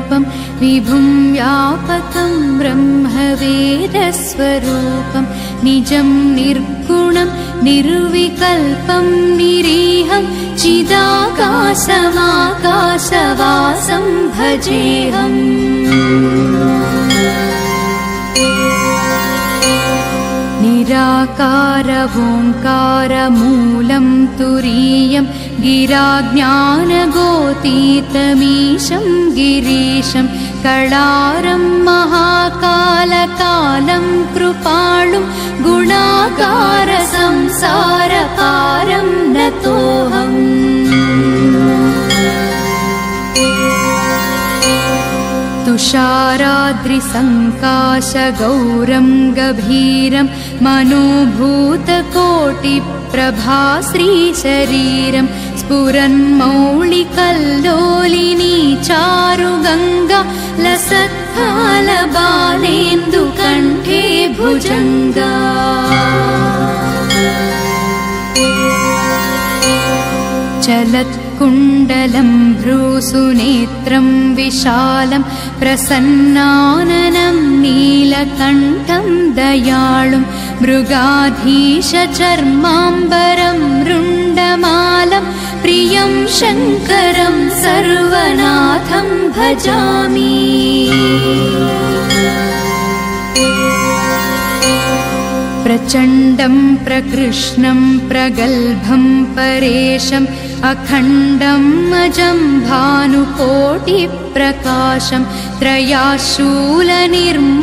रूपं विभुं व्यापकं ब्रह्मवेदस्वरूपं निजं निर्गुणं निर्विकल्पं निरीहं चिदाकाशमाकाशवासं भजेऽहम्। निराकारवोङ्कारमूलं तुरीयं गिराज्ञानगोतीतमीशं गिरीशं कळारं महाकालकालं कृपालुं गुणाकारसंसारपारं नतोऽहम्। तुषाराद्रिसङ्काशगौरं गभीरं मनोभूतकोटिप्रभाश्रीशरीरं स्फुरन्मौलिकल्लोलिनी चारुगङ्गा लसत्कालबालेन्दुकण्ठे भुजङ्गा। चलत्कुण्डलं भ्रूसुनेत्रं विशालं प्रसन्नाननं नीलकण्ठं दयाळुं मृगाधीशचर्माम्बरं रुण्डमालं प्रियं शङ्करं सर्वनाथं भजामि। प्रचण्डं प्रकृष्णं प्रगल्भं परेशम् अखण्डं अजं भानुकोटिप्रकाशं त्रयाशूलनिर्मूलनं